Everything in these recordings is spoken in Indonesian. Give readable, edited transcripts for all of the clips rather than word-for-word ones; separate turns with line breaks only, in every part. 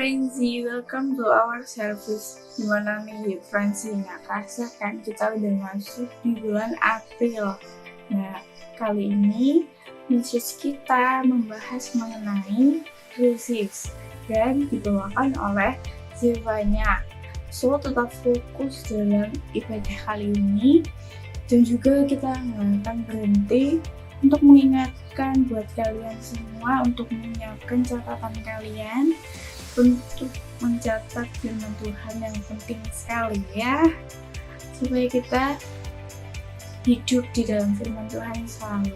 Frenzy, welcome to our service. Gimana nih Frenzy? Nggak kerasa kan kita udah masuk di bulan April. Nah, kali ini message kita membahas mengenai krisis dan dibawakan oleh Zevanya. So, tetap fokus dalam ibadah kali ini dan juga kita nggak akan berhenti untuk mengingatkan buat kalian semua untuk menyiapkan catatan kalian untuk mencatat firman Tuhan yang penting sekali ya, supaya kita hidup di dalam firman Tuhan selalu.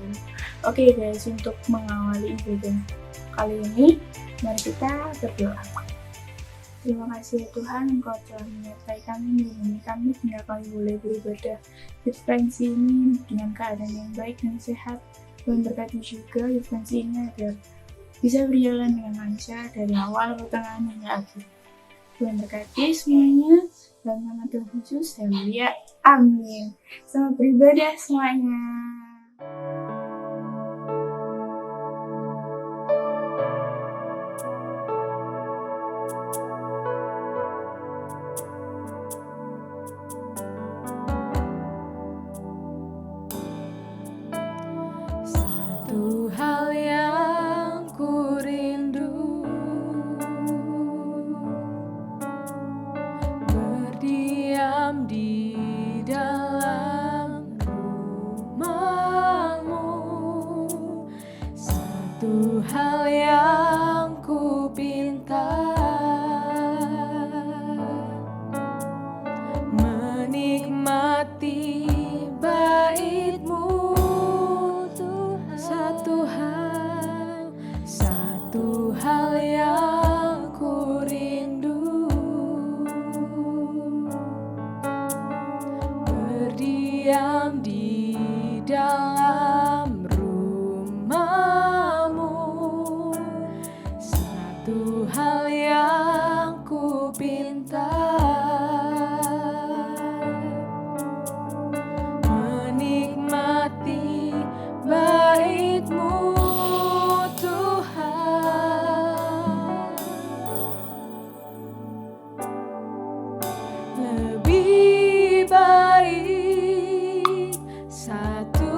Oke guys, untuk mengawali ibadah kali ini, mari kita berdoa. Terima kasih ya Tuhan, Engkau telah menyertai kami, melindungi kami hingga kami boleh beribadah di Frenzy ini dengan keadaan yang baik dan sehat. Tuhan berkati juga di Frenzy ini agar bisa berjalan dengan lancar dari awal, pertengahan, hingga akhir. Tuhan berkati semuanya, dalam nama Tuhan Yesus, haleluya, amin. Selamat beribadah semuanya.
Satu hal yang ku rindu, berdiam di dalam rumah-Mu. Satu hal yang ku pinta, menikmati bait-Mu. Satu hal yang ku rindu, berdiam di dalam rumah-Mu. Satu hal yang ku pinta, menikmati bait-Mu. Lebih baik satu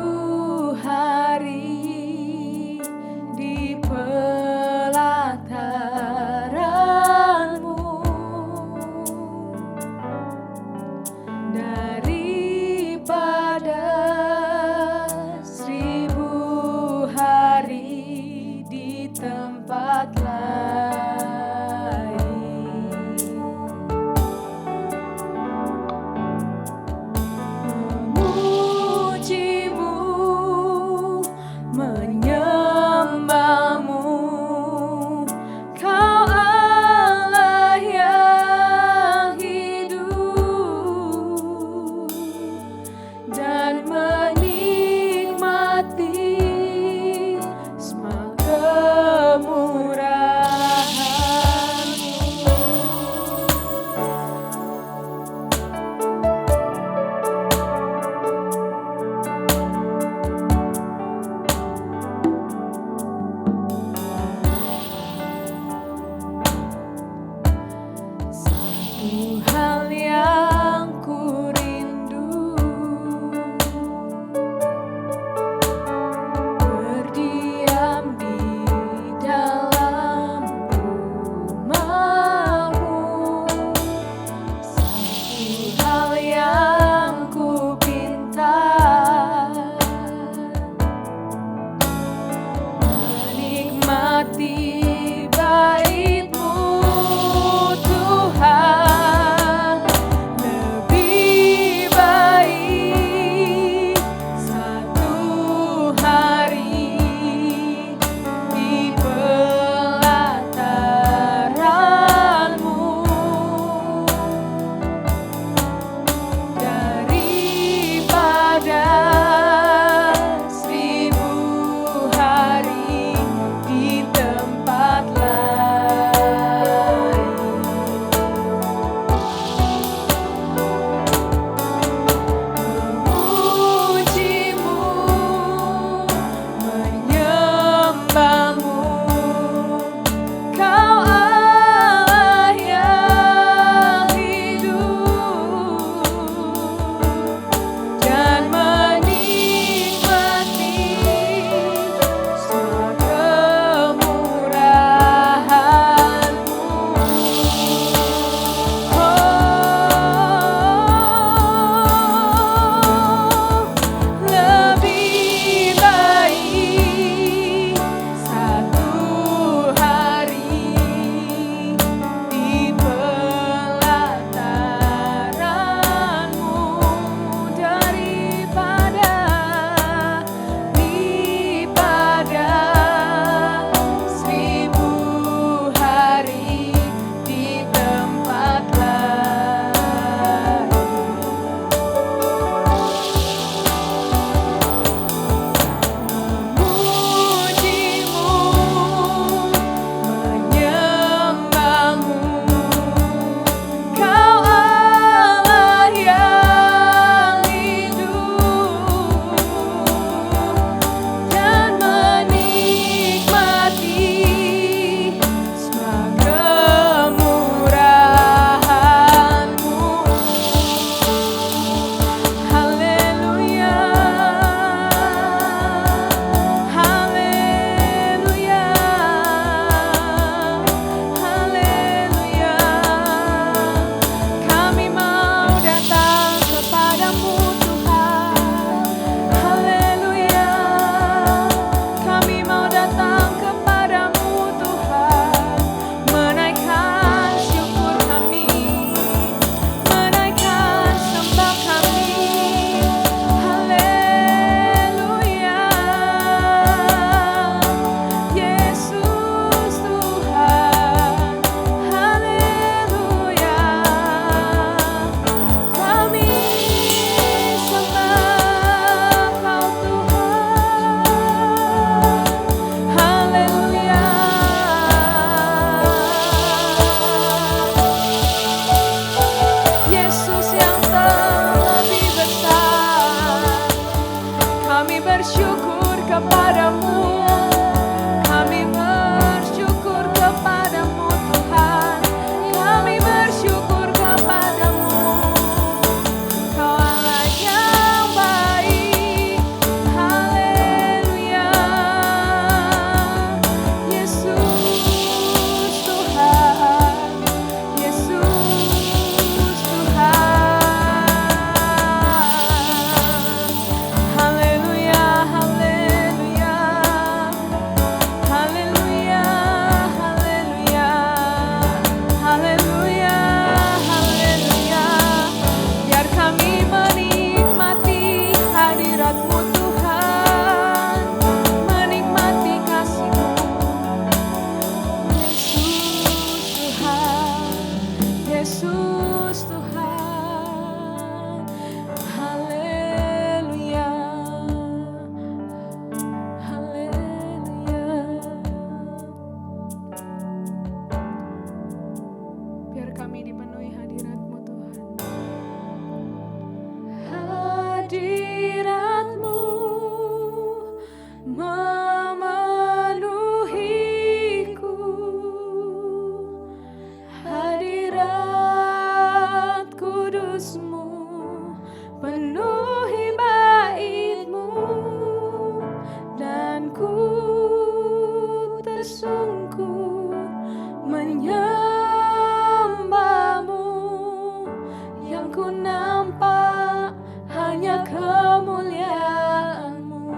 ku nampak hanya kemuliaan-Mu,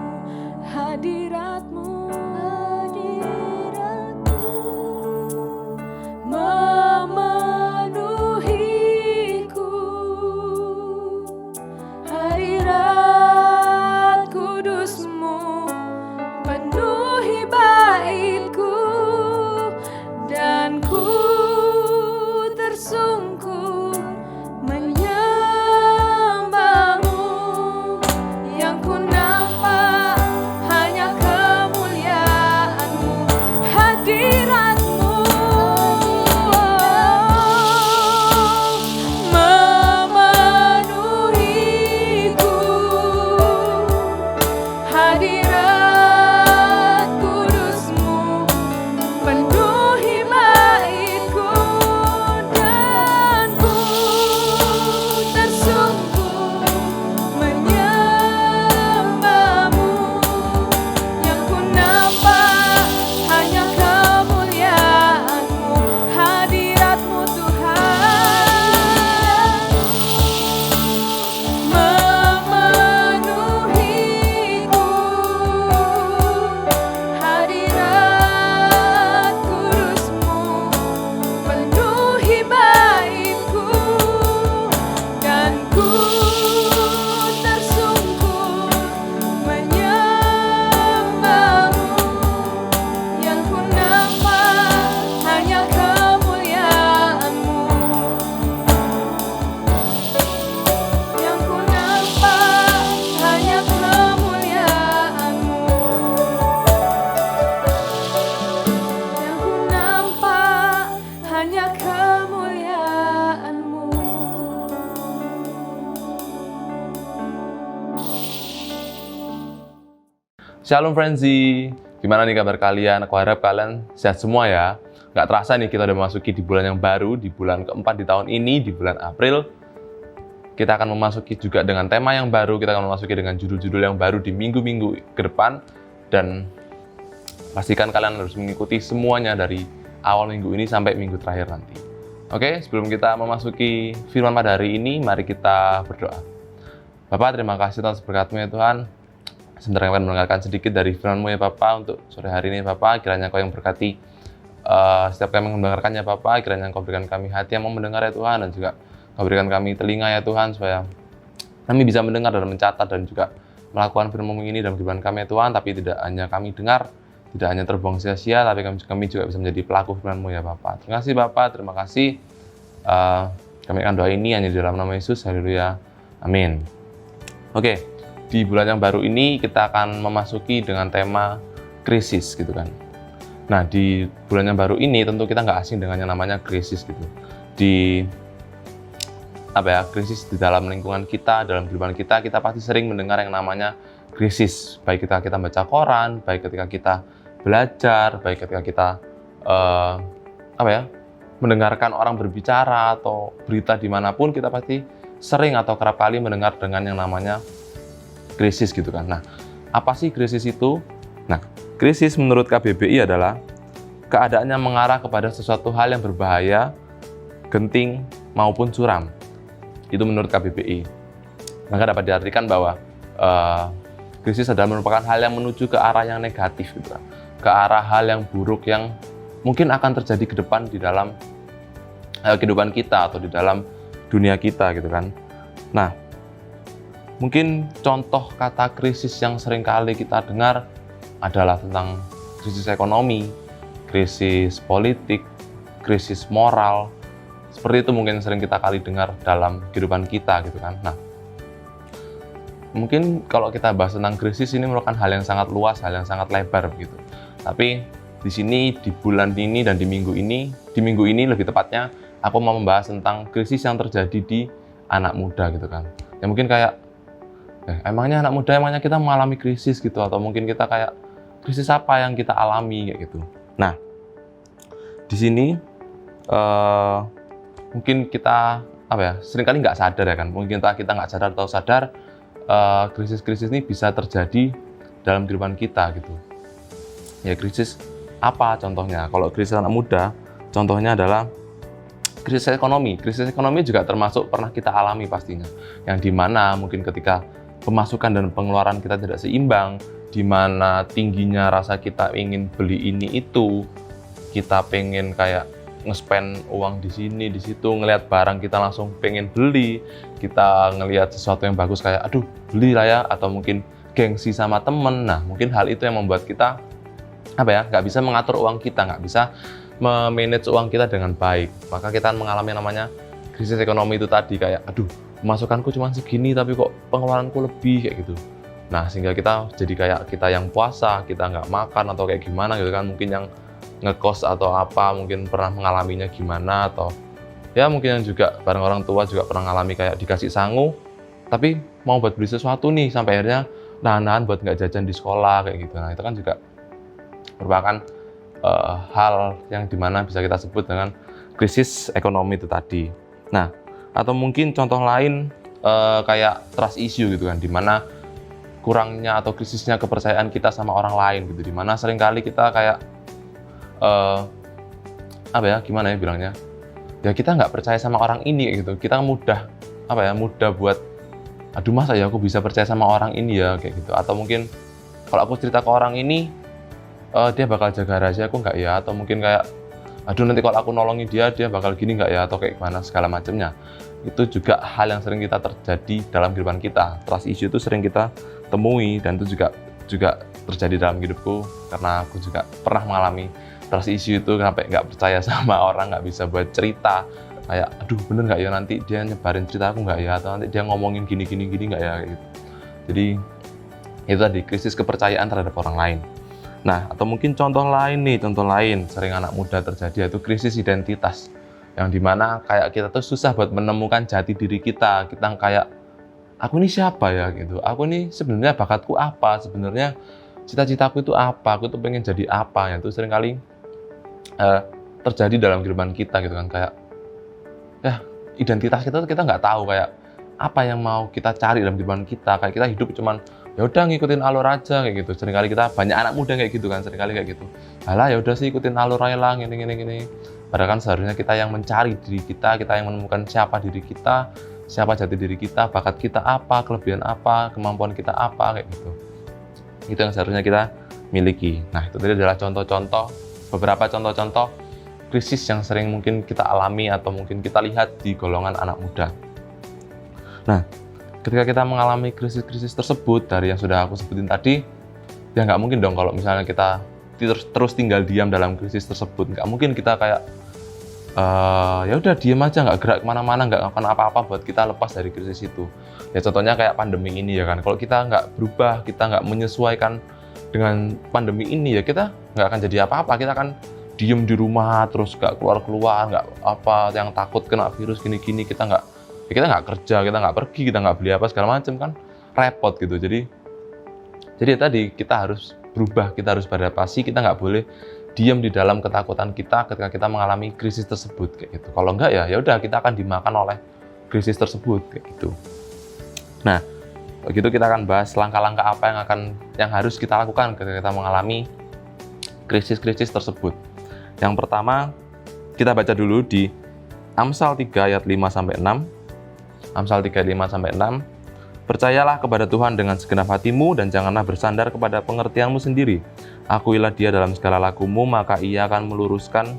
hadirat-Mu, memenuhiku. Hadirat kudus-Mu penuhi baitku, dan ku tersungkur menyembah-Mu. Yang ku nampak hanya kemuliaan-Mu, hadirat-Mu, memenuhiku. Hadirat kudus-Mu penuhi baitku, dan ku tersungkur menyembah-Mu. Yang ku nampak hanya kemuliaan-Mu, hadirat-Mu Tuhan, memenuhiku. Hadirat kudus-Mu penuhi baitku, dan ku tersungkur menyembah-Mu. Yang ku nampak hanya kemuliaan-Mu, yang ku nampak hanya kemuliaan-Mu, yang ku nampak hanya kemuliaan-Mu.
Shalom Frenzy, gimana nih kabar kalian? Aku harap kalian sehat semua ya. Nggak terasa nih kita udah memasuki di bulan yang baru, di bulan keempat di tahun ini, di bulan April. Kita akan memasuki juga dengan tema yang baru, kita akan memasuki dengan judul-judul yang baru di minggu-minggu ke depan. Dan pastikan kalian harus mengikuti semuanya dari awal minggu ini sampai minggu terakhir nanti. Oke, sebelum kita memasuki firman pada hari ini, mari kita berdoa. Bapak, terima kasih atas berkat-Mu ya Tuhan. Sebentar kami akan mendengarkan sedikit dari firman-Mu ya Bapak untuk sore hari ini Bapak. Kiranya Kau yang berkati setiap kami mendengarkannya Bapak. Kiranya Kau berikan kami hati yang mau mendengar ya Tuhan, dan juga Kau berikan kami telinga ya Tuhan, supaya kami bisa mendengar dan mencatat dan juga melakukan firman-Mu ini dalam kehidupan kami ya Tuhan. Tapi tidak hanya kami dengar, tidak hanya terbuang sia-sia, tapi kami juga bisa menjadi pelaku firman-Mu ya Bapak. Terima kasih Bapak, terima kasih. Kami akan doa ini hanya di dalam nama Yesus, haleluya, amin. Oke, di bulan yang baru ini kita akan memasuki dengan tema krisis gitu kan. Nah, di bulan yang baru ini tentu kita nggak asing dengan yang namanya krisis gitu. Krisis di dalam lingkungan kita, dalam kehidupan kita pasti sering mendengar yang namanya krisis. Baik ketika kita baca koran, baik ketika kita belajar, baik ketika kita mendengarkan orang berbicara atau berita dimanapun, kita pasti sering atau kerap kali mendengar dengan yang namanya krisis gitu kan. Nah, apa sih krisis itu? Nah, krisis menurut KBBI adalah keadaan yang mengarah kepada sesuatu hal yang berbahaya, genting, maupun suram. Itu menurut KBBI. Maka dapat diartikan bahwa krisis adalah merupakan hal yang menuju ke arah yang negatif gitu kan. Ke arah hal yang buruk yang mungkin akan terjadi ke depan di dalam kehidupan kita atau di dalam dunia kita gitu kan. Nah, mungkin contoh kata krisis yang sering kali kita dengar adalah tentang krisis ekonomi, krisis politik, krisis moral. Seperti itu mungkin sering kita kali dengar dalam kehidupan kita gitu kan. Nah, mungkin kalau kita bahas tentang krisis ini merupakan hal yang sangat luas, hal yang sangat lebar begitu. Tapi di sini di bulan ini dan di minggu ini lebih tepatnya aku mau membahas tentang krisis yang terjadi di anak muda gitu kan. Ya mungkin kayak emangnya anak muda, emangnya kita mengalami krisis gitu, atau mungkin kita kayak krisis apa yang kita alami kayak gitu. Nah, di sini mungkin kita seringkali nggak sadar ya kan, mungkin kita nggak sadar atau sadar krisis-krisis ini bisa terjadi dalam kehidupan kita gitu. Ya, krisis apa contohnya? Kalau krisis anak muda, contohnya adalah Krisis ekonomi juga termasuk pernah kita alami pastinya. Yang dimana mungkin ketika pemasukan dan pengeluaran kita tidak seimbang, dimana tingginya rasa kita ingin beli ini itu, kita pengen kayak nge-spend uang di sini, di situ, ngelihat barang kita langsung pengen beli, kita ngelihat sesuatu yang bagus kayak aduh beli lah ya, atau mungkin gengsi sama temen. Nah mungkin hal itu yang membuat kita nggak bisa mengatur uang kita, nggak bisa memanage uang kita dengan baik. Maka kita mengalami namanya krisis ekonomi itu tadi, kayak aduh pemasukanku cuma segini tapi kok pengeluaranku lebih kayak gitu. Nah sehingga kita jadi kayak kita yang puasa, kita nggak makan atau kayak gimana gitu kan, mungkin yang ngekos atau apa mungkin pernah mengalaminya gimana, atau ya mungkin yang juga bareng orang tua juga pernah mengalami kayak dikasih sangu tapi mau buat beli sesuatu nih sampai akhirnya nahan-nahan buat nggak jajan di sekolah kayak gitu. Nah itu kan juga merupakan hal yang dimana bisa kita sebut dengan krisis ekonomi itu tadi. Nah, atau mungkin contoh lain kayak trust issue gitu kan, dimana kurangnya atau krisisnya kepercayaan kita sama orang lain gitu, dimana seringkali kita kayak gimana ya bilangnya, ya kita nggak percaya sama orang ini gitu, kita mudah buat aduh masa ya aku bisa percaya sama orang ini ya kayak gitu, atau mungkin kalau aku cerita ke orang ini dia bakal jaga rahasia aku nggak ya, atau mungkin kayak aduh nanti kalau aku nolongin dia bakal gini nggak ya, atau kayak gimana segala macamnya. Itu juga hal yang sering kita terjadi dalam kehidupan kita. Trust issue itu sering kita temui, dan itu juga terjadi dalam hidupku karena aku juga pernah mengalami trust issue itu, sampai nggak percaya sama orang, nggak bisa buat cerita kayak aduh bener nggak ya nanti dia nyebarin cerita aku nggak ya, atau nanti dia ngomongin gini nggak ya kayak gitu. Jadi itu tadi krisis kepercayaan terhadap orang lain. Nah, atau mungkin contoh lain sering anak muda terjadi, yaitu krisis identitas, yang dimana kayak kita tuh susah buat menemukan jati diri kita. Kita kayak aku ini siapa ya gitu, aku ini sebenarnya bakatku apa, sebenarnya cita-citaku itu apa, aku tuh pengen jadi apa. Yang itu seringkali terjadi dalam kehidupan kita gitu kan, kayak ya identitas kita nggak tahu kayak apa yang mau kita cari dalam kehidupan kita. Kayak kita hidup cuman ya udah ngikutin alur aja kayak gitu. Seringkali kita banyak anak muda kayak gitu kan, seringkali kayak gitu. Alah ya udah sih ikutin alur aja lah gini. Padahal kan seharusnya kita yang mencari diri kita yang menemukan siapa diri kita, siapa jati diri kita, bakat kita apa, kelebihan apa, kemampuan kita apa kayak gitu. Itu yang seharusnya kita miliki. Nah, itu tadi adalah beberapa contoh krisis yang sering mungkin kita alami atau mungkin kita lihat di golongan anak muda. Nah, ketika kita mengalami krisis-krisis tersebut dari yang sudah aku sebutin tadi, ya nggak mungkin dong kalau misalnya kita terus tinggal diam dalam krisis tersebut. Nggak mungkin kita kayak ya udah diam aja, nggak gerak kemana-mana, nggak ngelakuin apa-apa buat kita lepas dari krisis itu. Ya contohnya kayak pandemi ini ya kan, kalau kita nggak berubah, kita nggak menyesuaikan dengan pandemi ini, ya kita nggak akan jadi apa-apa. Kita akan diem di rumah terus nggak keluar, nggak apa, yang takut kena virus gini-gini, kita nggak kerja, kita nggak pergi, kita nggak beli apa segala macam kan, repot gitu. Jadi tadi kita harus berubah, kita harus beradaptasi, kita nggak boleh diam di dalam ketakutan kita ketika kita mengalami krisis tersebut kayak gitu. Kalau enggak ya udah kita akan dimakan oleh krisis tersebut kayak gitu. Nah, begitu kita akan bahas langkah-langkah apa yang harus kita lakukan ketika kita mengalami krisis-krisis tersebut. Yang pertama, kita baca dulu di Amsal 3 ayat 5-6. Amsal 3 ayat 5-6. Percayalah kepada Tuhan dengan segenap hatimu dan janganlah bersandar kepada pengertianmu sendiri. Akuilah Dia dalam segala lakumu, maka Ia akan meluruskan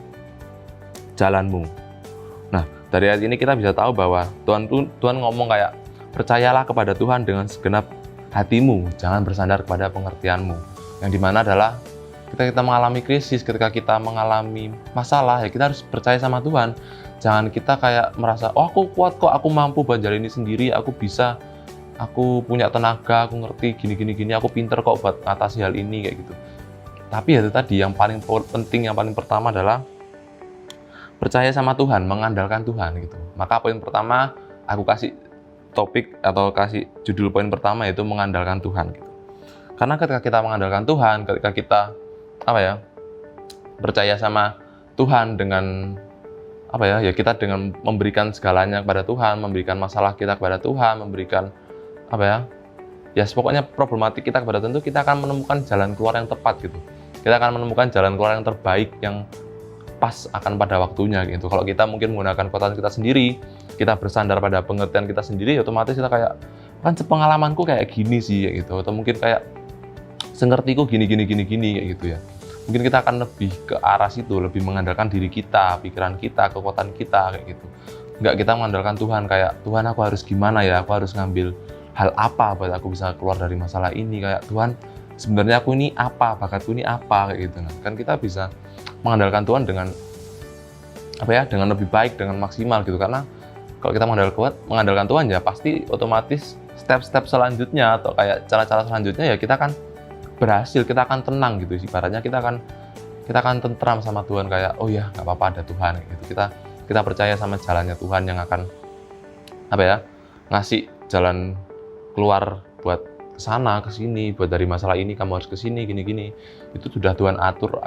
jalanmu. Nah, dari ayat ini kita bisa tahu bahwa Tuhan ngomong kayak percayalah kepada Tuhan dengan segenap hatimu, jangan bersandar kepada pengertianmu. Yang dimana adalah ketika kita mengalami krisis, ketika kita mengalami masalah, ya kita harus percaya sama Tuhan. Jangan kita kayak merasa, oh aku kuat kok, aku mampu buat jalan ini sendiri, aku bisa, aku punya tenaga, aku ngerti gini, aku pinter kok buat atasi hal ini kayak gitu. Tapi ya itu tadi, yang paling penting, yang paling pertama adalah percaya sama Tuhan, mengandalkan Tuhan gitu. Maka poin pertama, aku kasih topik atau kasih judul poin pertama, yaitu mengandalkan Tuhan gitu. Karena ketika kita mengandalkan Tuhan, ketika kita percaya sama Tuhan dengan kita dengan memberikan segalanya kepada Tuhan, memberikan masalah kita kepada Tuhan, memberikan pokoknya problematik kita kepada Tuhan, kita akan menemukan jalan keluar yang tepat gitu. Kita akan menemukan jalan keluar yang terbaik, yang pas akan pada waktunya gitu. Kalau kita mungkin menggunakan kekuatan kita sendiri, kita bersandar pada pengertian kita sendiri, ya otomatis kita kayak, kan sepengalamanku kayak gini sih kayak gitu, atau mungkin kayak sengertiku gini kayak gitu ya. Mungkin kita akan lebih ke arah situ, lebih mengandalkan diri kita, pikiran kita, kekuatan kita kayak gitu. Nggak kita mengandalkan Tuhan kayak, Tuhan aku harus gimana ya, aku harus ngambil hal apa buat aku bisa keluar dari masalah ini, kayak Tuhan sebenarnya aku ini apa, bakatku ini apa kayak gitu. Nah, kan kita bisa mengandalkan Tuhan dengan dengan lebih baik, dengan maksimal gitu. Karena kalau kita mengandalkan Tuhan ya pasti otomatis step-step selanjutnya atau kayak cara-cara selanjutnya ya kita akan berhasil, kita akan tenang gitu. Ibaratnya kita akan tentram sama Tuhan kayak, oh ya nggak apa-apa ada Tuhan gitu. Kita percaya sama jalannya Tuhan yang akan ngasih jalan keluar buat kesana, kesini, buat dari masalah ini kamu harus kesini, gini. Itu sudah Tuhan atur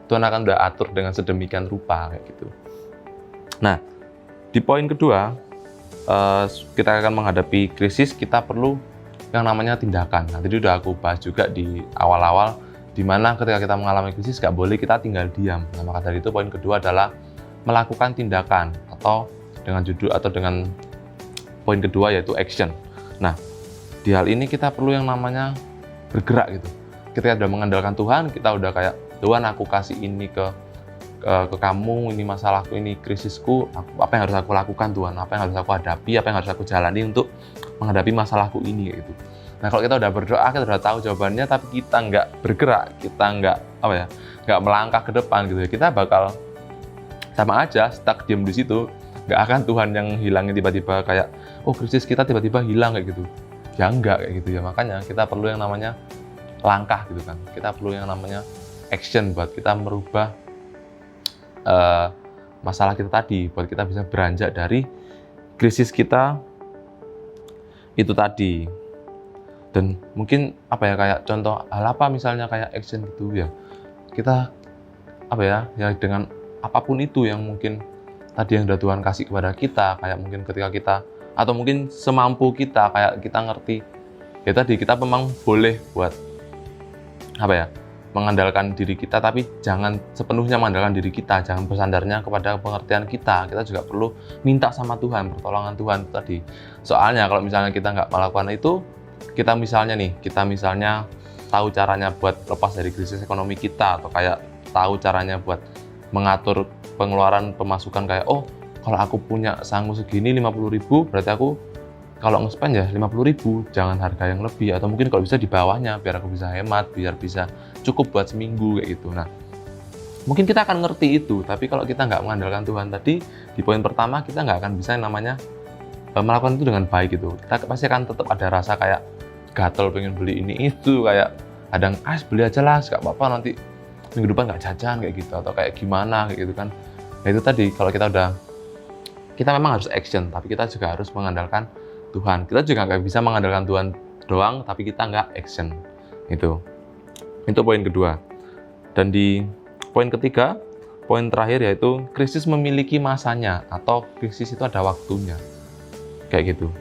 Tuhan akan udah atur dengan sedemikian rupa kayak gitu. Nah, di poin kedua, kita akan menghadapi krisis, kita perlu yang namanya tindakan. Nah, tadi udah aku bahas juga di awal-awal, di mana ketika kita mengalami krisis nggak boleh kita tinggal diam. Nah, maka dari itu poin kedua adalah melakukan tindakan, atau dengan poin kedua yaitu action. Nah, di hal ini kita perlu yang namanya bergerak gitu. Ketika sudah mengandalkan Tuhan, kita udah kayak, Tuhan aku kasih ini ke kamu, ini masalahku, ini krisisku, apa yang harus aku lakukan Tuhan, apa yang harus aku hadapi, apa yang harus aku jalani untuk menghadapi masalahku ini gitu. Nah, kalau kita udah berdoa, kita udah tahu jawabannya, tapi kita nggak bergerak, kita nggak melangkah ke depan gitu ya, kita bakal sama aja stuck diam di situ. Nggak akan Tuhan yang hilangin tiba-tiba kayak, oh krisis kita tiba-tiba hilang kayak gitu. Ya enggak kayak gitu ya. Makanya kita perlu yang namanya langkah gitu kan. Kita perlu yang namanya action buat kita merubah masalah kita tadi, buat kita bisa beranjak dari krisis kita itu tadi. Dan mungkin kayak contoh hal apa misalnya kayak action gitu ya. Kita ya dengan apapun itu yang mungkin tadi yang udah Tuhan kasih kepada kita, kayak mungkin ketika kita atau mungkin semampu kita, kayak kita ngerti ya tadi, kita memang boleh buat mengandalkan diri kita, tapi jangan sepenuhnya mengandalkan diri kita, jangan bersandarnya kepada pengertian kita. Kita juga perlu minta sama Tuhan, pertolongan Tuhan tadi. Soalnya kalau misalnya kita nggak melakukan itu, kita misalnya tahu caranya buat lepas dari krisis ekonomi kita, atau kayak tahu caranya buat mengatur pengeluaran pemasukan kayak, oh kalau aku punya sanggu segini 50.000, berarti aku kalau nge-spend ya 50.000, jangan harga yang lebih, atau mungkin kalau bisa di bawahnya biar aku bisa hemat, biar bisa cukup buat seminggu kayak gitu. Nah, mungkin kita akan ngerti itu, tapi kalau kita nggak mengandalkan Tuhan tadi, di poin pertama kita nggak akan bisa namanya melakukan itu dengan baik gitu. Kita pasti akan tetap ada rasa kayak gatel pengen beli ini itu, kayak kadang beli aja lah, nggak apa-apa nanti minggu depan nggak jajan kayak gitu, atau kayak gimana kayak gitu kan. Nah itu tadi, kalau kita memang harus action, tapi kita juga harus mengandalkan Tuhan. Kita juga nggak bisa mengandalkan Tuhan doang, tapi kita nggak action. Itu poin kedua. Dan di poin ketiga, poin terakhir yaitu krisis memiliki masanya, atau krisis itu ada waktunya. Kayak gitu.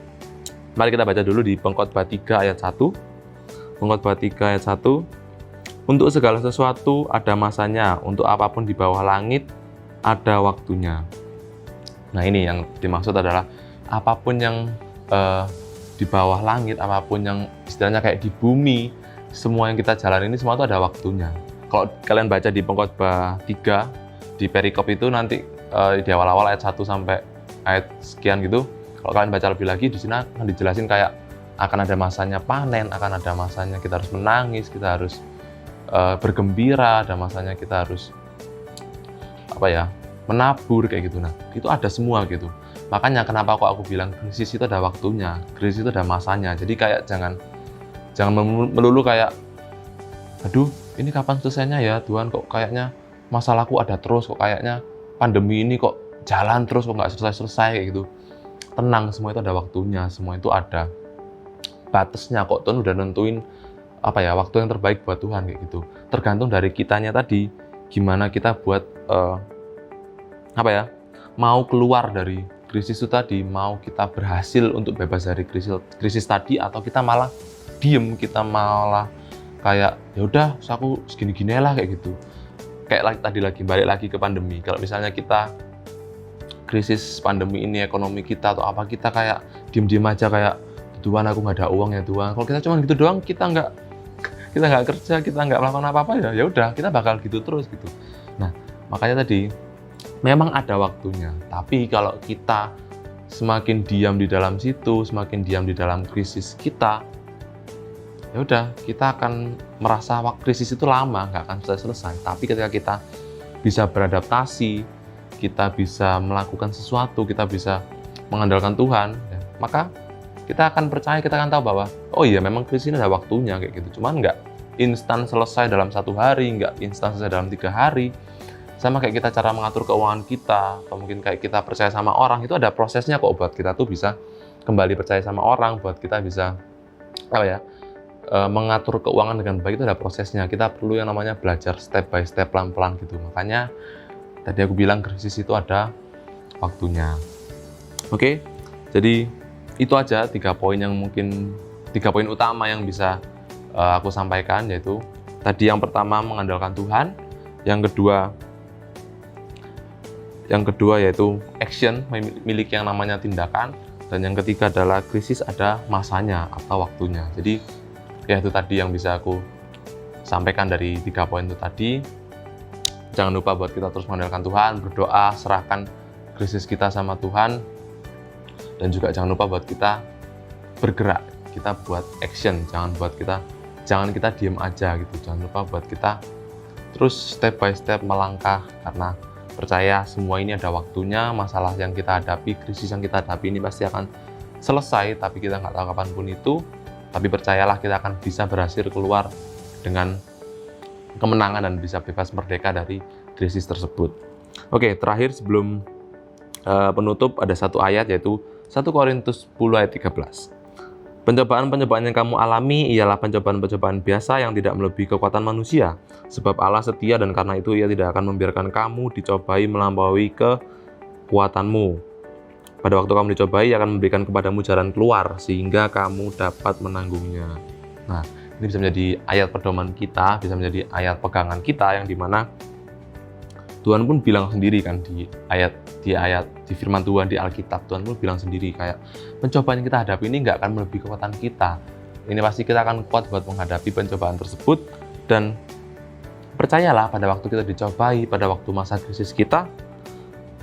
Mari kita baca dulu di Pengkhotbah 3 ayat 1. Pengkhotbah 3 ayat 1. Untuk segala sesuatu ada masanya, untuk apapun di bawah langit ada waktunya. Nah ini yang dimaksud adalah apapun yang di bawah langit, apapun yang istilahnya kayak di bumi, semua yang kita jalan ini semua itu ada waktunya. Kalau kalian baca di Pengkhotbah 3 di perikop itu nanti di awal-awal ayat 1 sampai ayat sekian gitu, kalau kalian baca lebih lagi di sini akan dijelasin kayak akan ada masanya panen, akan ada masanya kita harus menangis, kita harus bergembira, ada masanya kita harus menabur kayak gitu. Nah itu ada semua gitu. Makanya kenapa kok aku bilang krisis itu ada waktunya, krisis itu ada masanya. Jadi kayak jangan melulu kayak, aduh ini kapan selesainya ya Tuhan, kok kayaknya masalahku ada terus, kok kayaknya pandemi ini kok jalan terus, kok nggak selesai-selesai kayak gitu. Tenang, semua itu ada waktunya, semua itu ada batasnya kok. Tuhan udah nentuin waktu yang terbaik buat Tuhan kayak gitu. Tergantung dari kitanya tadi, gimana kita buat mau keluar dari krisis itu tadi, mau kita berhasil untuk bebas dari krisis tadi, atau kita malah diem, kita malah kayak ya udah aku segini-gini lah kayak gitu. tadi lagi balik lagi ke pandemi. Kalau misalnya kita krisis pandemi ini, ekonomi kita atau apa, kita kayak diem-diem aja kayak, Tuhan aku nggak ada uang ya Tuhan. Kalau kita cuma gitu doang, kita nggak kerja, kita nggak melakukan apa-apa, ya udah kita bakal gitu terus gitu. Nah, makanya tadi memang ada waktunya, tapi kalau kita semakin diam di dalam situ, semakin diam di dalam krisis kita, ya udah kita akan merasa krisis itu lama, nggak akan selesai. Tapi ketika kita bisa beradaptasi, kita bisa melakukan sesuatu, kita bisa mengandalkan Tuhan, ya, maka kita akan percaya, kita akan tahu bahwa oh iya memang krisis ini ada waktunya kayak gitu. Cuman nggak instan selesai dalam 1 hari, nggak instan selesai dalam 3 hari. Sama kayak kita cara mengatur keuangan kita, atau mungkin kayak kita percaya sama orang, itu ada prosesnya kok buat kita tuh bisa kembali percaya sama orang, buat kita bisa mengatur keuangan dengan baik, itu ada prosesnya. Kita perlu yang namanya belajar step by step, pelan-pelan gitu. Makanya tadi aku bilang krisis itu ada waktunya. Oke, jadi itu aja 3 poin utama yang bisa aku sampaikan, yaitu tadi yang pertama mengandalkan Tuhan, yang kedua yaitu action, memiliki yang namanya tindakan, dan yang ketiga adalah krisis ada masanya atau waktunya. Jadi ya itu tadi yang bisa aku sampaikan dari 3 poin itu tadi. Jangan lupa buat kita terus mengandalkan Tuhan, berdoa, serahkan krisis kita sama Tuhan, dan juga jangan lupa buat kita bergerak, kita buat action, jangan kita diem aja gitu. Jangan lupa buat kita terus step by step melangkah, karena percaya semua ini ada waktunya. Masalah yang kita hadapi, krisis yang kita hadapi ini pasti akan selesai, tapi kita nggak tahu kapanpun itu. Tapi percayalah kita akan bisa berhasil keluar dengan kemenangan dan bisa bebas merdeka dari krisis tersebut. Oke, terakhir sebelum penutup ada satu ayat, yaitu 1 Korintus 10 ayat 13. Pencobaan-pencobaan yang kamu alami ialah pencobaan-pencobaan biasa yang tidak melebihi kekuatan manusia. Sebab Allah setia dan karena itu Ia tidak akan membiarkan kamu dicobai melampaui kekuatanmu. Pada waktu kamu dicobai, Ia akan memberikan kepadamu jalan keluar sehingga kamu dapat menanggungnya. Nah, ini bisa menjadi ayat pedoman kita, bisa menjadi ayat pegangan kita, yang dimana Tuhan pun bilang sendiri kan di firman Tuhan di Alkitab. Tuhan pun bilang sendiri kayak pencobaan yang kita hadapi ini nggak akan melebihi kekuatan kita. Ini pasti kita akan kuat buat menghadapi pencobaan tersebut. Dan percayalah, pada waktu kita dicobai, pada waktu masa krisis kita,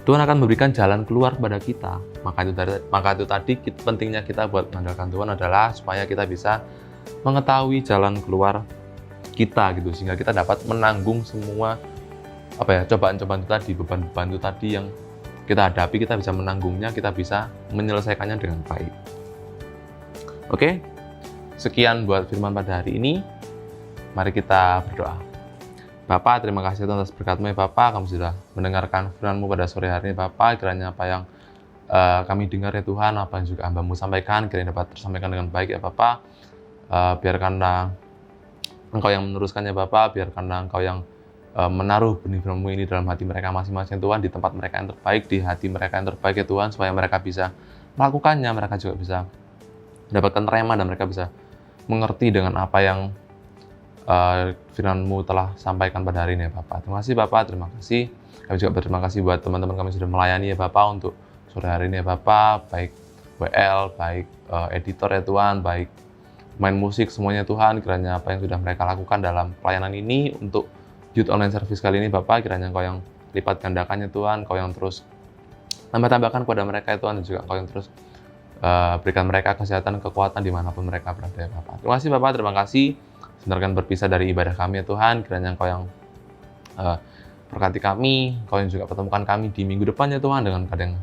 Tuhan akan memberikan jalan keluar kepada kita. Maka itu tadi pentingnya kita buat mengandalkan Tuhan adalah supaya kita bisa mengetahui jalan keluar kita gitu, sehingga kita dapat menanggung semua cobaan-cobaan itu tadi, beban-beban itu tadi yang kita hadapi, kita bisa menanggungnya, kita bisa menyelesaikannya dengan baik. Oke, sekian buat firman pada hari ini. Mari kita berdoa. Bapa, terima kasih Tuhan atas berkat-Mu ya Bapa. Kami sudah mendengarkan firman-Mu pada sore hari ini Bapa. Kiranya apa yang kami dengar ya Tuhan, apa yang juga hamba-Mu sampaikan, kiranya dapat tersampaikan dengan baik ya Bapa. Biarkanlah Engkau yang meneruskannya Bapa, biarkanlah Engkau yang menaruh benih firman-Mu ini dalam hati mereka masing-masing Tuhan, di tempat mereka yang terbaik, di hati mereka yang terbaik ya Tuhan, supaya mereka bisa melakukannya, mereka juga bisa mendapatkan rema, dan mereka bisa mengerti dengan apa yang firman-Mu telah sampaikan pada hari ini ya Bapak. Terima kasih Bapak, terima kasih. Kami juga berterima kasih buat teman-teman kami sudah melayani ya Bapak untuk sore hari ini ya Bapak, baik WL, baik editor ya Tuhan, baik main musik, semuanya Tuhan. Kiranya apa yang sudah mereka lakukan dalam pelayanan ini untuk Youth Online Service kali ini Bapak, kiranya Engkau yang lipat gandakannya Tuhan, Engkau yang terus tambah-tambahkan kepada mereka ya Tuhan, dan juga Engkau yang terus berikan mereka kesehatan, kekuatan dimanapun mereka berada ya Bapak. Terima kasih Bapak, terima kasih. Sebentar kan berpisah dari ibadah kami ya Tuhan, kiranya Engkau yang berkati kami, Engkau yang juga pertemukan kami di minggu depan ya Tuhan, dengan keadaan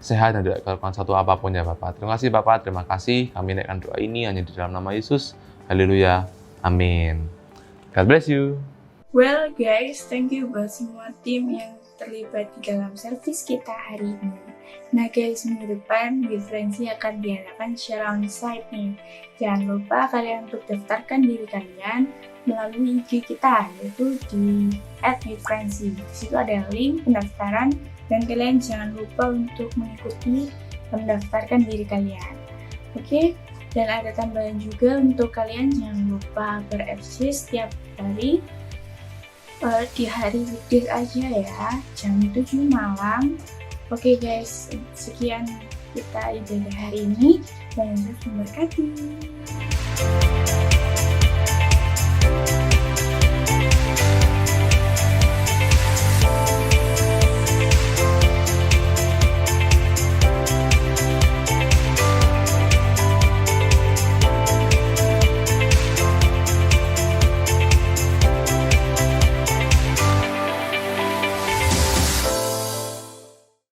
sehat dan tidak kekurangan satu apapun ya Bapak. Terima kasih Bapak, terima kasih. Kami naikkan doa ini hanya di dalam nama Yesus. Haleluya, amin. God bless you.
Well guys, thank you buat semua tim yang terlibat di dalam service kita hari ini. Nah guys, minggu depan Differensi akan diadakan secara on-site nih. Jangan lupa kalian untuk daftarkan diri kalian melalui IG kita, yaitu di @Differensi. Di situ ada link pendaftaran, dan kalian jangan lupa untuk mengikuti mendaftarkan diri kalian. Oke? Dan ada tambahan juga untuk kalian, jangan lupa ber-FC setiap hari. di hari weekdays aja ya, jam 7 malam. Oke guys, sekian kita ibadah hari ini. Dan Yesus memberkati.